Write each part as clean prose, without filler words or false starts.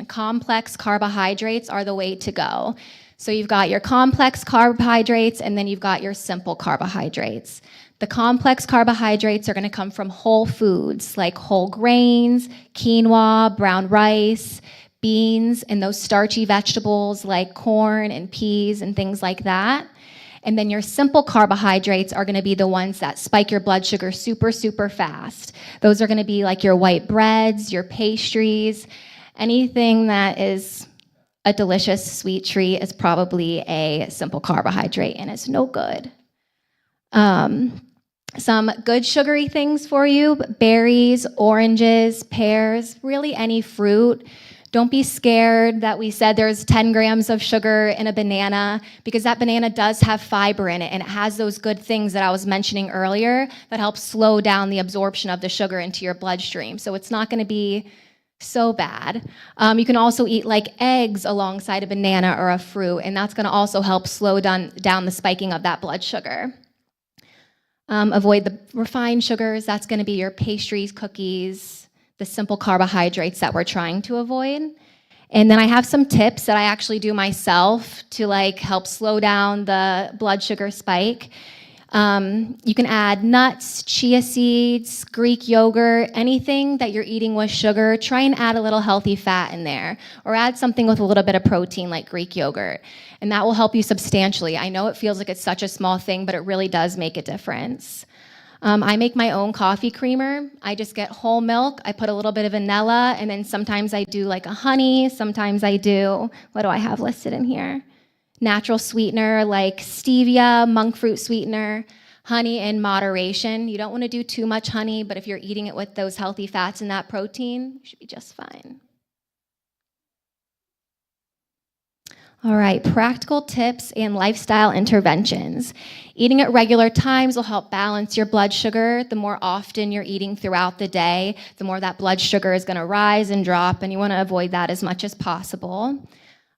Complex carbohydrates are the way to go. So you've got your complex carbohydrates, and then you've got your simple carbohydrates. The complex carbohydrates are going to come from whole foods like whole grains, quinoa, brown rice, beans, and those starchy vegetables like corn and peas and things like that. And then your simple carbohydrates are going to be the ones that spike your blood sugar super, super fast. Those are going to be like your white breads, your pastries, anything that is a delicious sweet treat is probably a simple carbohydrate, and it's no good. Some good sugary things for you: berries, oranges, pears, really any fruit. Don't be scared that we said there's 10 grams of sugar in a banana, because that banana does have fiber in it, and it has those good things that I was mentioning earlier that help slow down the absorption of the sugar into your bloodstream. So it's not going to be so bad. You can also eat like eggs alongside a banana or a fruit, and that's going to also help slow down the spiking of that blood sugar. Avoid the refined sugars. That's going to be your pastries, cookies, the simple carbohydrates that we're trying to avoid. And then I have some tips that I actually do myself to like help slow down the blood sugar spike. You can add nuts, chia seeds, Greek yogurt, anything that you're eating with sugar. Try and add a little healthy fat in there, or add something with a little bit of protein like Greek yogurt. And that will help you substantially. I know it feels like it's such a small thing, but it really does make a difference. I make my own coffee creamer. I just get whole milk. I put a little bit of vanilla, and then sometimes I do like a honey. Sometimes I do, what do I have listed in here? Natural sweetener like stevia, monk fruit sweetener, honey in moderation. You don't want to do too much honey, but if you're eating it with those healthy fats and that protein, you should be just fine. All right, practical tips and lifestyle interventions. Eating at regular times will help balance your blood sugar. The more often you're eating throughout the day, the more that blood sugar is going to rise and drop, and you want to avoid that as much as possible.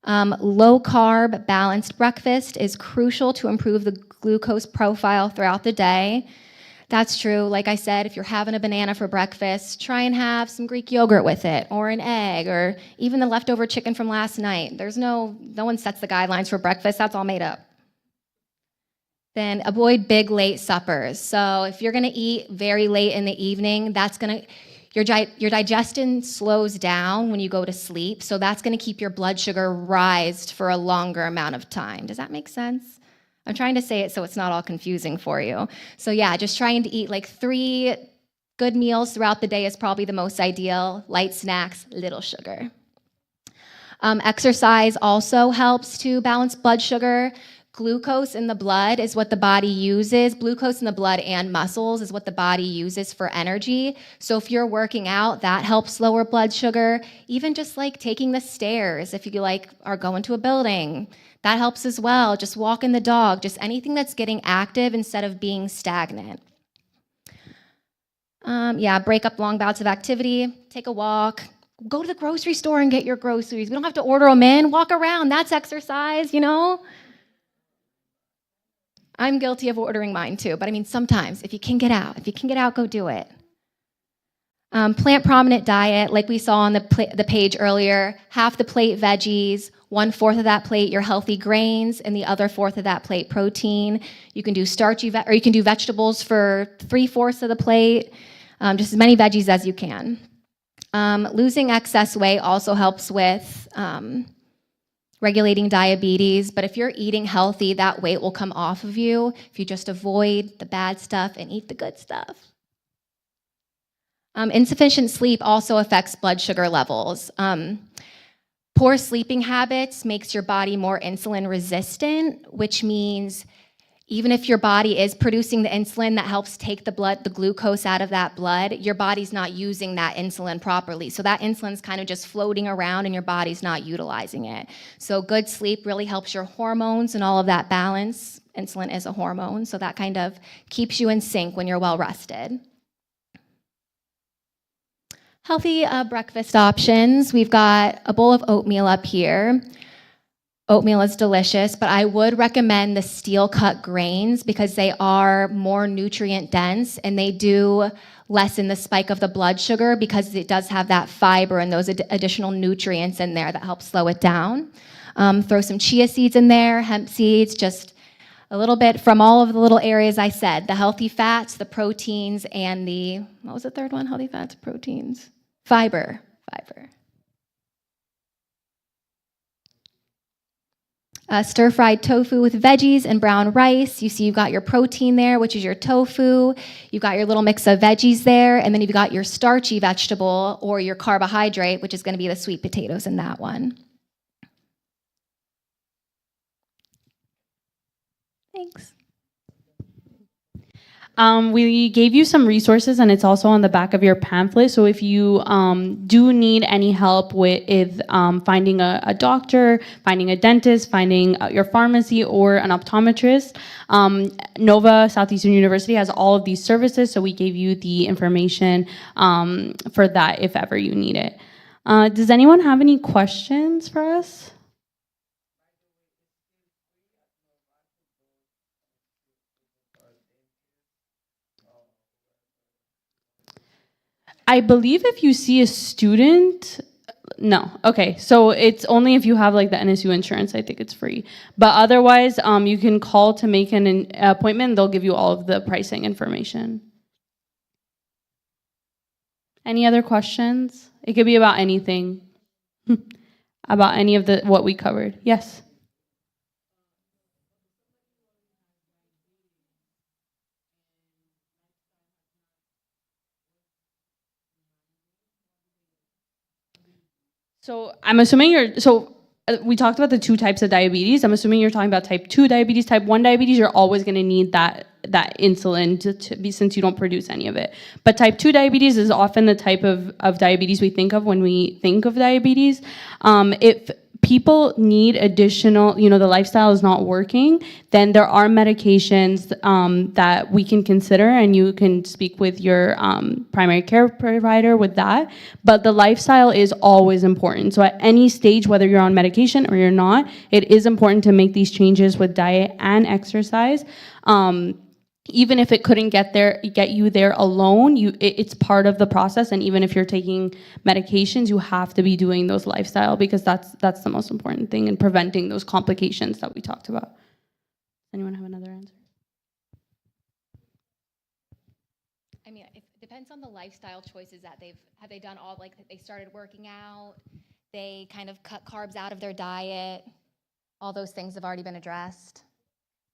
Low-carb, balanced breakfast is crucial to improve the glucose profile throughout the day. That's true. Like I said, if you're having a banana for breakfast, try and have some Greek yogurt with it, or an egg, or even the leftover chicken from last night. No one sets the guidelines for breakfast. That's all made up. Then avoid big, late suppers. So if you're going to eat very late in the evening, your digestion slows down when you go to sleep, so that's going to keep your blood sugar rised for a longer amount of time. Does that make sense? I'm trying to say it so it's not all confusing for you. So yeah, just trying to eat like 3 good meals throughout the day is probably the most ideal. Light snacks, little sugar. Exercise also helps to balance blood sugar. Glucose in the blood is what the body uses. Glucose in the blood and muscles is what the body uses for energy. So if you're working out, that helps lower blood sugar. Even just like taking the stairs, if you like are going to a building, that helps as well. Just walking the dog, just anything that's getting active instead of being stagnant. Break up long bouts of activity, take a walk, go to the grocery store and get your groceries. We don't have to order them in, walk around, that's exercise, you know? I'm guilty of ordering mine too, but I mean, sometimes if you can get out, go do it. Plant prominent diet, like we saw on the page earlier, half the plate veggies, 1/4 of that plate your healthy grains, and the other 1/4 of that plate protein. You can do you can do vegetables for 3/4 of the plate, just as many veggies as you can. Losing excess weight also helps with regulating diabetes, but if you're eating healthy, that weight will come off of you if you just avoid the bad stuff and eat the good stuff. Insufficient sleep also affects blood sugar levels. Poor sleeping habits makes your body more insulin resistant, which means even if your body is producing the insulin that helps take the glucose out of that blood, your body's not using that insulin properly. So that insulin's kind of just floating around and your body's not utilizing it. So good sleep really helps your hormones and all of that balance. Insulin is a hormone, so that kind of keeps you in sync when you're well rested. Healthy breakfast options. We've got a bowl of oatmeal up here. Oatmeal is delicious, but I would recommend the steel cut grains because they are more nutrient dense and they do lessen the spike of the blood sugar because it does have that fiber and those additional nutrients in there that help slow it down. Throw some chia seeds in there, hemp seeds, just a little bit from all of the little areas I said, the healthy fats, the proteins, and the, what was the third one? Healthy fats, proteins, fiber. Stir-fried tofu with veggies and brown rice. You see you've got your protein there, which is your tofu. You've got your little mix of veggies there, and then you've got your starchy vegetable or your carbohydrate, which is going to be the sweet potatoes in that one. Thanks. We gave you some resources, and it's also on the back of your pamphlet. So if you do need any help with finding a doctor, finding a dentist, finding your pharmacy or an optometrist, Nova Southeastern University has all of these services. So we gave you the information for that if ever you need it. Does anyone have any questions for us? I believe if you see a student, no. Okay, so it's only if you have like the NSU insurance, I think it's free. But otherwise, you can call to make an appointment. They'll give you all of the pricing information. Any other questions? It could be about anything. About any of what we covered. Yes? So I'm assuming we talked about the two types of diabetes. I'm assuming you're talking about type 2 diabetes. Type 1 diabetes, you're always going to need that insulin to be, since you don't produce any of it. But type 2 diabetes is often the type of diabetes we think of when we think of diabetes. If people need additional, the lifestyle is not working, then there are medications that we can consider, and you can speak with your primary care provider with that. But the lifestyle is always important. So at any stage, whether you're on medication or you're not, it is important to make these changes with diet and exercise. Even if it couldn't get you there alone, it's part of the process. And even if you're taking medications, you have to be doing those lifestyle, because that's the most important thing in preventing those complications that we talked about. Anyone have another answer? I mean, it depends on the lifestyle choices that have they done all, like they started working out, they kind of cut carbs out of their diet, all those things have already been addressed.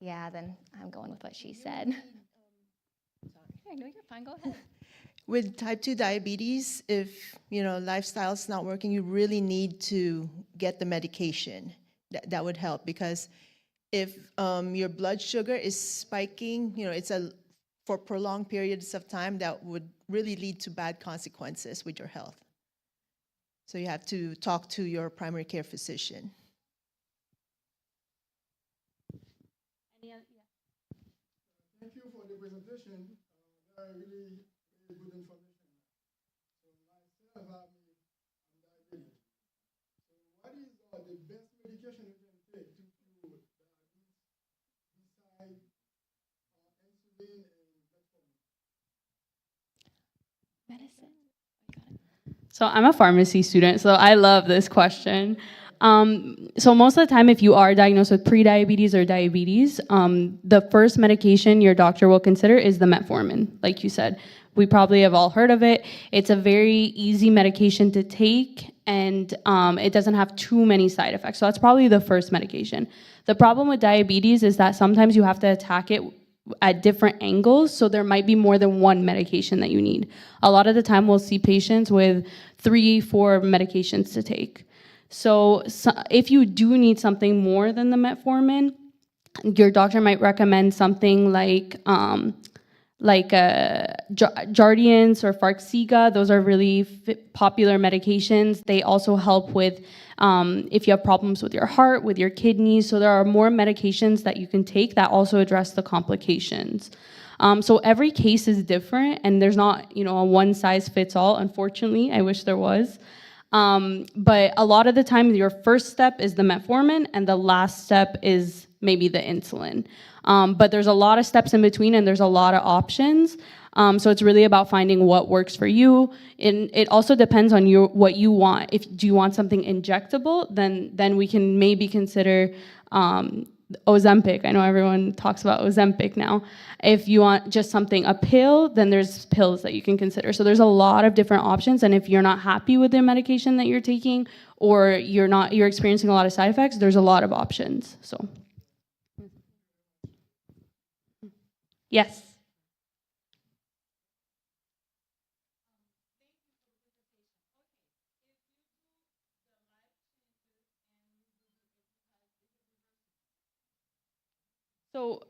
Yeah, then I'm going with what she said. Sorry, no, you're fine, go ahead. With type 2 diabetes, if lifestyle's not working, you really need to get the medication. That would help, because if your blood sugar is spiking, it's for prolonged periods of time, that would really lead to bad consequences with your health. So you have to talk to your primary care physician. Thank you for the presentation. Really good information. So myself, I'm diabetic. So what is the best medication you can take to cure diabetes besides insulin and metformin? Medicine. So I'm a pharmacy student, so I love this question. So most of the time, if you are diagnosed with prediabetes or diabetes, the first medication your doctor will consider is the metformin. Like you said, we probably have all heard of it. It's a very easy medication to take, and it doesn't have too many side effects. So that's probably the first medication. The problem with diabetes is that sometimes you have to attack it at different angles, so there might be more than one medication that you need. A lot of the time, we'll see patients with 3-4 medications to take. So if you do need something more than the metformin, your doctor might recommend something like Jardiance or Farxiga. Those are really popular medications. They also help with if you have problems with your heart, with your kidneys. So there are more medications that you can take that also address the complications. So every case is different, and there's not a one size fits all. Unfortunately, I wish there was. But a lot of the time, your first step is the metformin, and the last step is maybe the insulin. But there's a lot of steps in between, and there's a lot of options. So it's really about finding what works for you. And it also depends on what you want. If do you want something injectable, then we can maybe consider Ozempic. I know everyone talks about Ozempic now. If you want just something, a pill, then there's pills that you can consider. So there's a lot of different options. And if you're not happy with the medication that you're taking, or you're experiencing a lot of side effects, there's a lot of options. So yes. So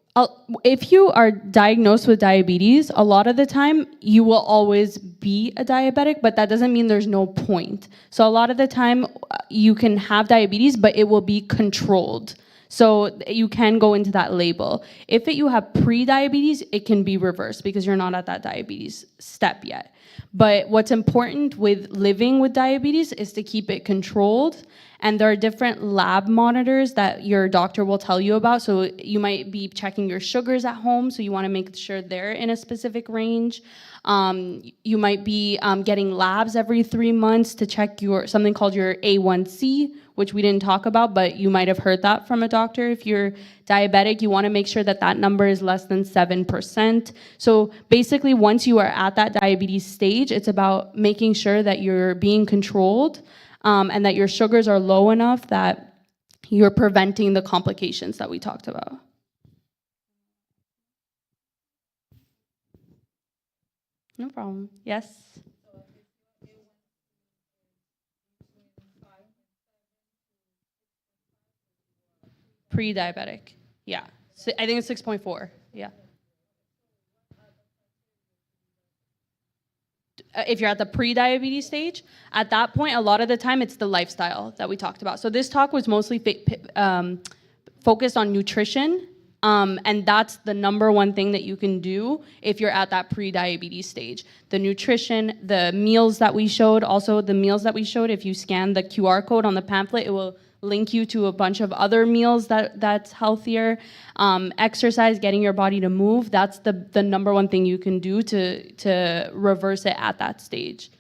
if you are diagnosed with diabetes, a lot of the time you will always be a diabetic, but that doesn't mean there's no point. So a lot of the time you can have diabetes, but it will be controlled. So you can go into that label. If you have pre-diabetes, it can be reversed because you're not at that diabetes step yet. But what's important with living with diabetes is to keep it controlled. And there are different lab monitors that your doctor will tell you about. So you might be checking your sugars at home, so you want to make sure they're in a specific range. You might be getting labs every 3 months to check something called your A1C, which we didn't talk about, but you might have heard that from a doctor. If you're diabetic, you want to make sure that that number is less than 7%. So basically, once you are at that diabetes stage, it's about making sure that you're being controlled, and that your sugars are low enough that you're preventing the complications that we talked about. No problem. Yes? Pre-diabetic. Yeah. I think it's 6.4. Yeah. If you're at the pre-diabetes stage, at that point, a lot of the time it's the lifestyle that we talked about. So this talk was mostly focused on nutrition, and that's the number one thing that you can do if you're at that pre-diabetes stage. The nutrition, the meals that we showed, if you scan the QR code on the pamphlet, it will link you to a bunch of other meals that's healthier. Exercise, getting your body to move, that's the number one thing you can do to reverse it at that stage.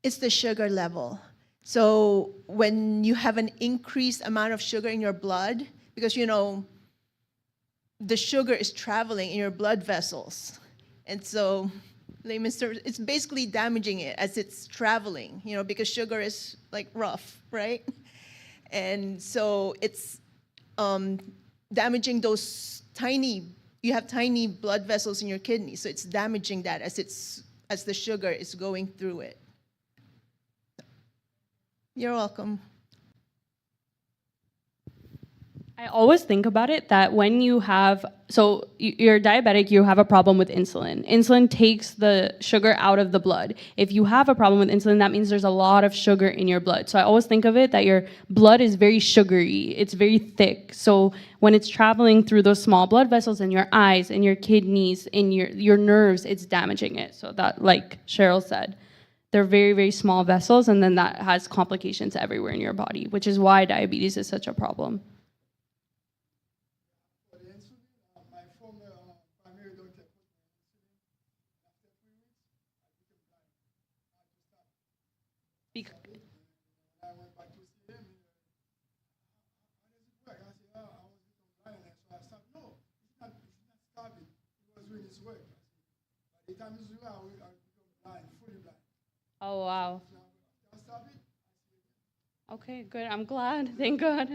It's the sugar level. So when you have an increased amount of sugar in your blood, because the sugar is traveling in your blood vessels. And so layman's terms, it's basically damaging it as it's traveling, because sugar is like rough, right? And so it's damaging those you have tiny blood vessels in your kidney. So it's damaging that as the sugar is going through it. You're welcome. I always think about it that when you're diabetic, you have a problem with insulin. Insulin takes the sugar out of the blood. If you have a problem with insulin, that means there's a lot of sugar in your blood. So I always think of it that your blood is very sugary. It's very thick. So when it's traveling through those small blood vessels in your eyes, in your kidneys, in your nerves, it's damaging it. So that, like Cheryl said, they're very, very small vessels, and then that has complications everywhere in your body, which is why diabetes is such a problem. For the insulin, my former primary doctor put me on insulin. After 3 weeks, I became blind. I had to stop. When I went back to see him, he said, how does it work? I said, I was becoming blind, and so I stopped. No, it's not stopping. He was doing his work. By the time it's done, I become blind, fully blind. Oh, wow. So I stop it. Okay, good. I'm glad. Thank God.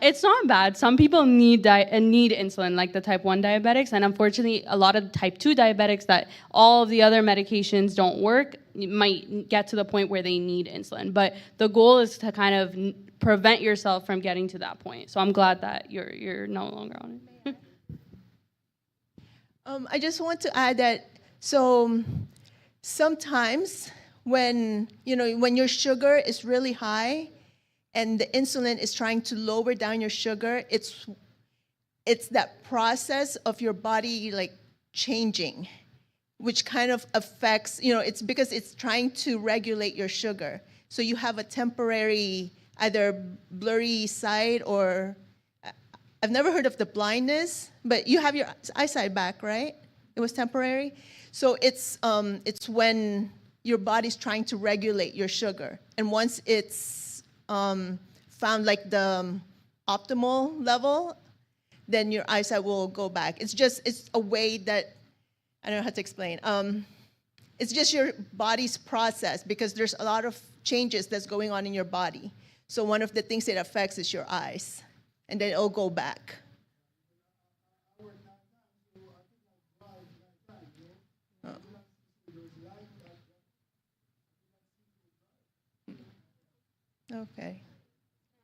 It's not bad. Some people need insulin, like the type 1 diabetics, and unfortunately, a lot of type 2 diabetics that all of the other medications don't work might get to the point where they need insulin. But the goal is to kind of prevent yourself from getting to that point. So I'm glad that you're no longer on it. I just want to add that, so sometimes when your sugar is really high, and the insulin is trying to lower down your sugar. It's that process of your body like changing, which kind of affects, it's because it's trying to regulate your sugar. So you have a temporary either blurry sight, or I've never heard of the blindness, but you have your eyesight back, right? It was temporary. So it's when your body's trying to regulate your sugar. And once it's found like the optimal level, then your eyesight will go back. It's a way that, I don't know how to explain. It's just your body's process, because there's a lot of changes that's going on in your body. So one of the things it affects is your eyes, and then it'll go back. Okay.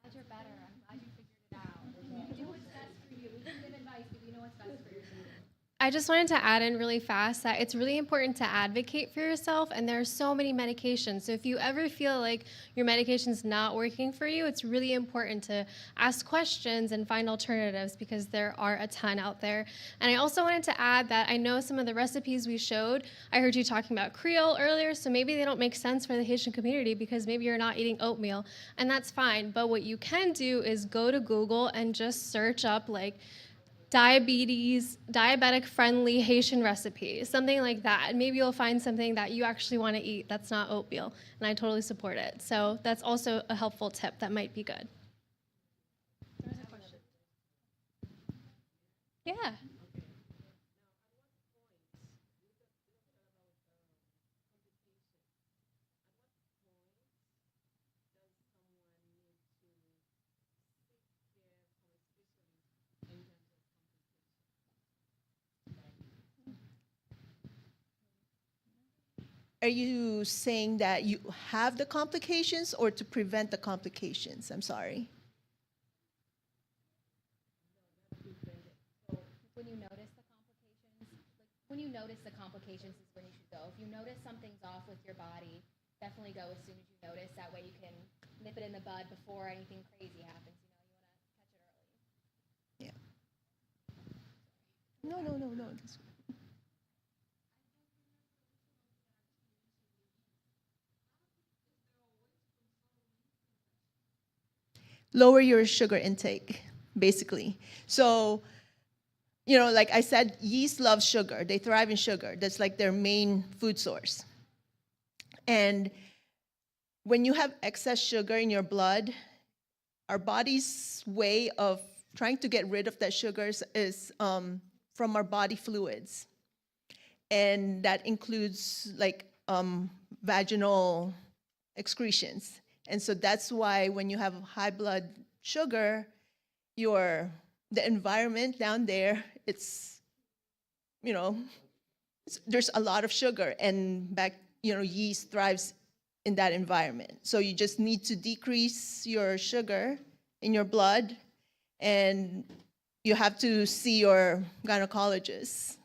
Glad you're better. I'm glad you figured it out. Do what's best for you. We can give advice, but you know what's best for you. I just wanted to add in really fast that it's really important to advocate for yourself, and there are so many medications. So if you ever feel like your medication's not working for you, it's really important to ask questions and find alternatives, because there are a ton out there. And I also wanted to add that I know some of the recipes we showed, I heard you talking about Creole earlier, so maybe they don't make sense for the Haitian community because maybe you're not eating oatmeal, and that's fine. But what you can do is go to Google and just search up like diabetic friendly Haitian recipes, something like that. And maybe you'll find something that you actually want to eat that's not oatmeal, and I totally support it. So that's also a helpful tip that might be good. There's a question. Yeah. Are you saying that you have the complications, or to prevent the complications? I'm sorry. When you notice the complications, is when you should go. If you notice something's off with your body, definitely go as soon as you notice. That way you can nip it in the bud before anything crazy happens. You want to catch it early. Yeah. No. Lower your sugar intake, basically. So, like I said, yeast loves sugar. They thrive in sugar. That's like their main food source. And when you have excess sugar in your blood, our body's way of trying to get rid of that sugar is from our body fluids. And that includes like vaginal excretions. And so that's why when you have high blood sugar, the environment down there, there's a lot of sugar, and yeast thrives in that environment. So you just need to decrease your sugar in your blood, and you have to see your gynecologist.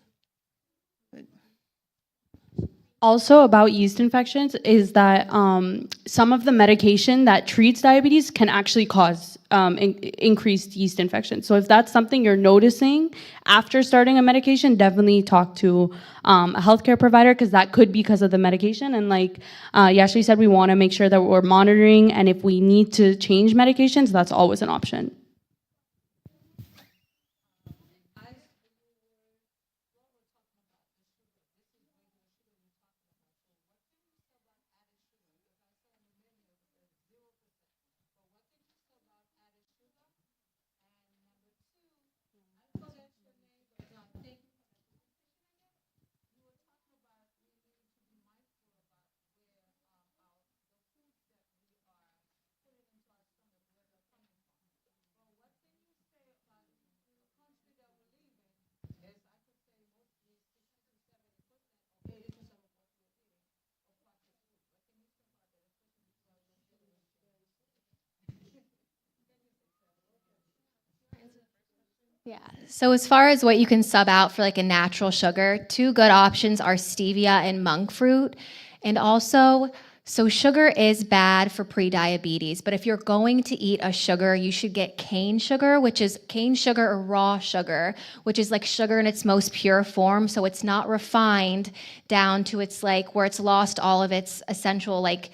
Also about yeast infections is that some of the medication that treats diabetes can actually cause increased yeast infections. So if that's something you're noticing after starting a medication, definitely talk to a healthcare provider, because that could be because of the medication. And like Yashli said, we want to make sure that we're monitoring, and if we need to change medications, that's always an option. Yeah. So as far as what you can sub out for like a natural sugar, two good options are stevia and monk fruit. And also So sugar is bad for prediabetes, but if you're going to eat a sugar, you should get cane sugar, which is cane sugar or raw sugar, which is like sugar in its most pure form. So it's not refined down to its like where it's lost all of its essential like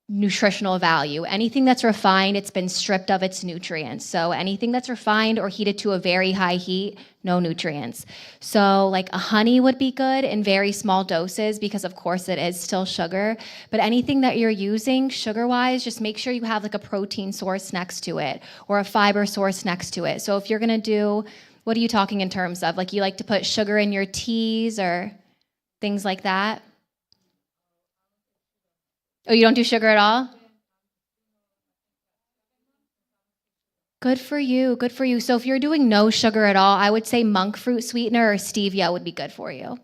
nutritional value. Anything that's refined, it's been stripped of its nutrients. So anything that's refined or heated to a very high heat, no nutrients. So like a honey would be good in very small doses because of course it is still sugar, but anything that you're using sugar-wise, just make sure you have like a protein source next to it or a fiber source next to it. So if you're gonna do, what are you talking in terms of? Like you like to put sugar in your teas or things like that? Oh, you don't do sugar at all? Good for you, good for you. So if you're doing no sugar at all, I would say monk fruit sweetener or stevia would be good for you.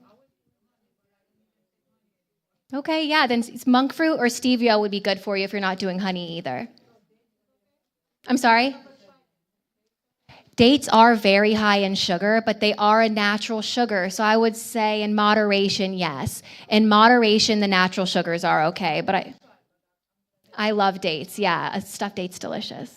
Okay, yeah, then monk fruit or stevia would be good for you if you're not doing honey either. I'm sorry? Dates are very high in sugar, but they are a natural sugar. So I would say in moderation, yes. In moderation, the natural sugars are okay, but I love dates. Yeah, a stuffed date's delicious.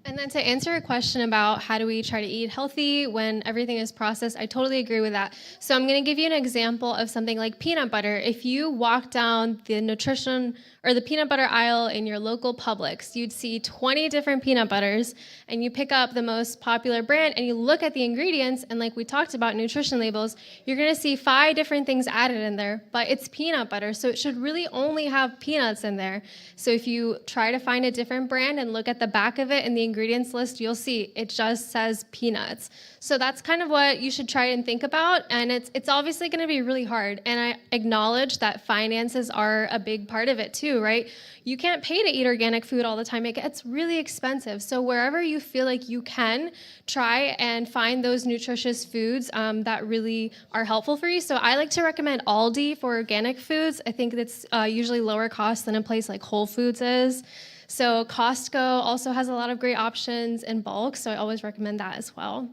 And then to answer your question about how do we try to eat healthy when everything is processed, I totally agree with that. So I'm going to give you an example of something like peanut butter. If you walk down the nutrition or the peanut butter aisle in your local Publix, you'd see 20 different peanut butters, and you pick up the most popular brand and you look at the ingredients, and like we talked about nutrition labels, you're going to see 5 different things added in there, but it's peanut butter, so it should really only have peanuts in there. So if you try to find a different brand and look at the back of it in the ingredients list, you'll see it just says peanuts. So that's kind of what you should try and think about, and it's obviously going to be really hard, and I acknowledge that finances are a big part of it too, right? You can't pay to eat organic food all the time. It gets really expensive. So wherever you feel like you can, try and find those nutritious foods that really are helpful for you. So I like to recommend Aldi for organic foods. I think it's usually lower cost than a place like Whole Foods is. So Costco also has a lot of great options in bulk, so I always recommend that as well.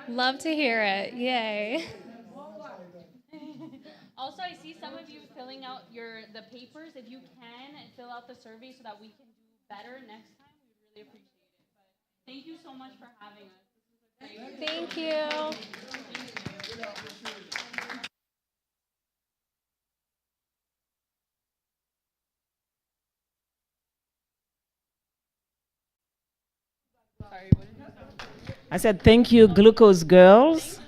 Love to hear it. Yay. Also, I see some of you filling out the papers. If you can, fill out the survey so that we can do better next time. We would really appreciate it. But thank you so much for having us. This was a great. Thank you. I said, thank you, Glucose Girls.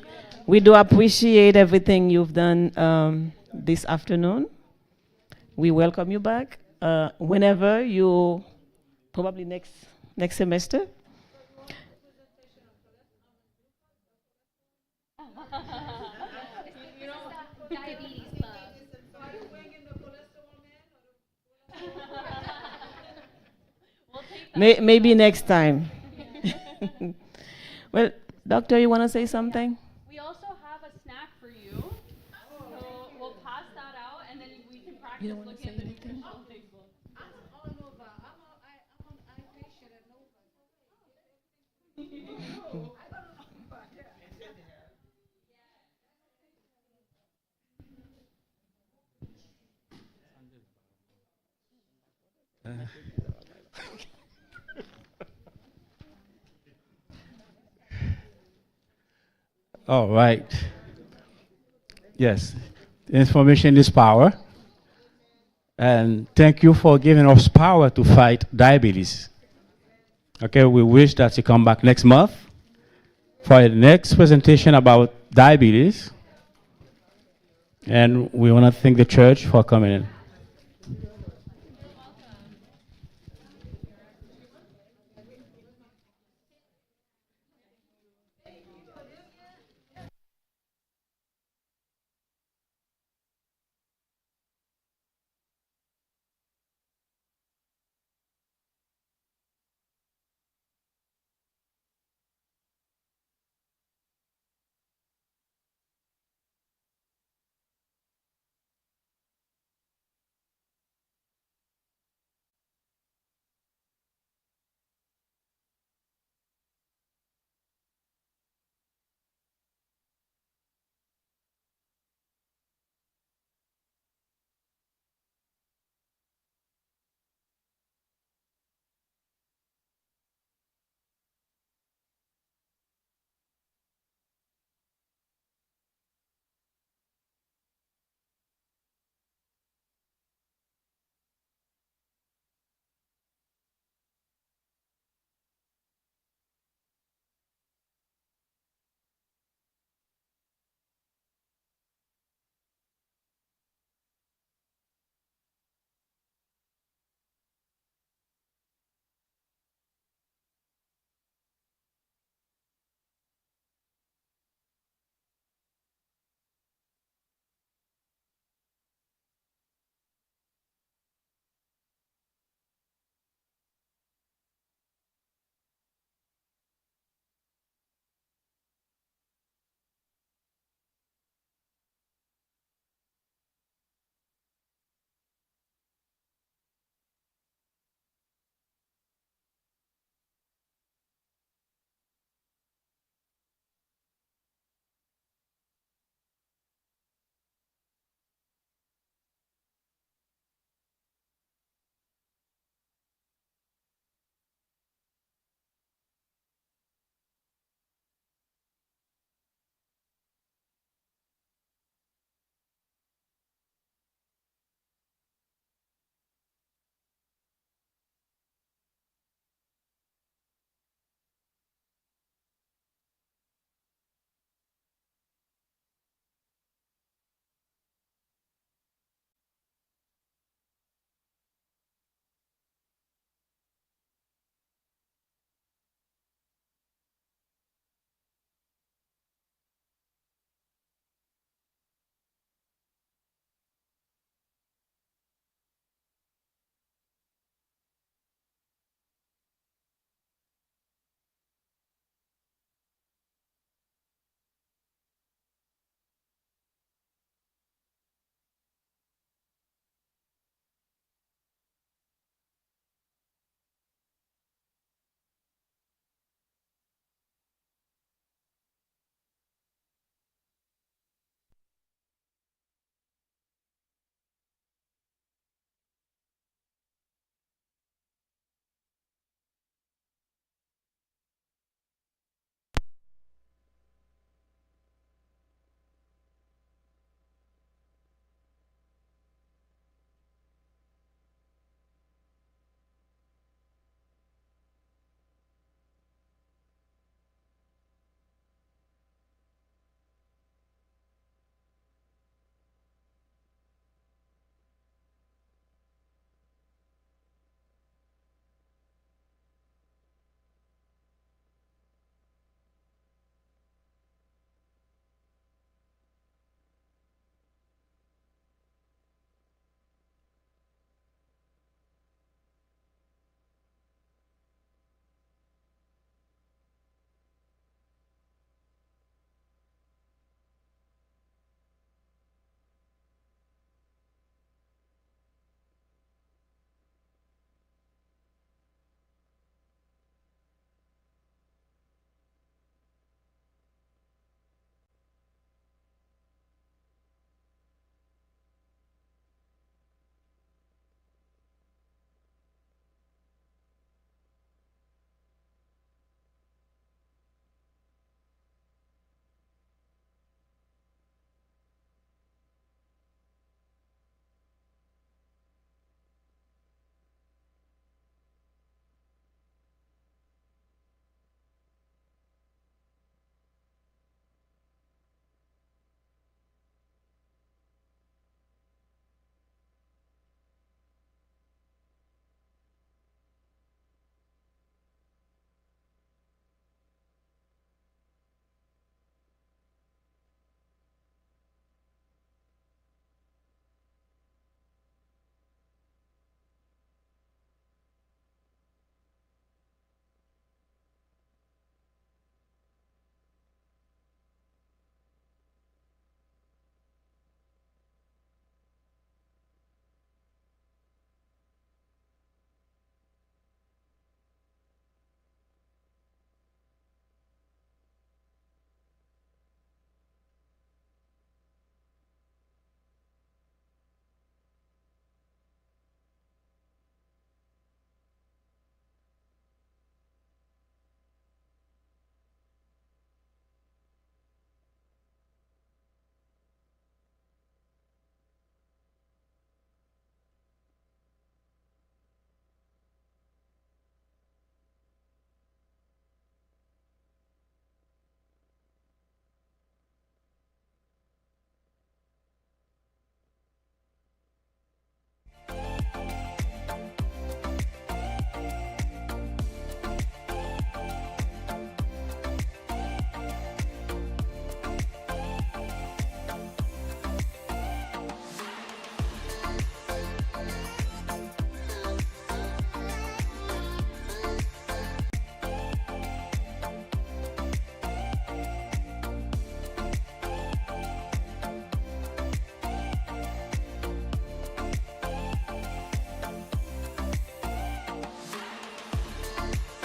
We do appreciate everything you've done this afternoon. We welcome you back whenever you, probably next semester. Maybe next time. Well, doctor, you want to say something? We also have a snack for you. So we'll pass that out, and then we can practice looking at the nutritional table. All right. Yes, information is power. And thank you for giving us power to fight diabetes. Okay, we wish that you come back next month for the next presentation about diabetes. And we want to thank the church for coming in.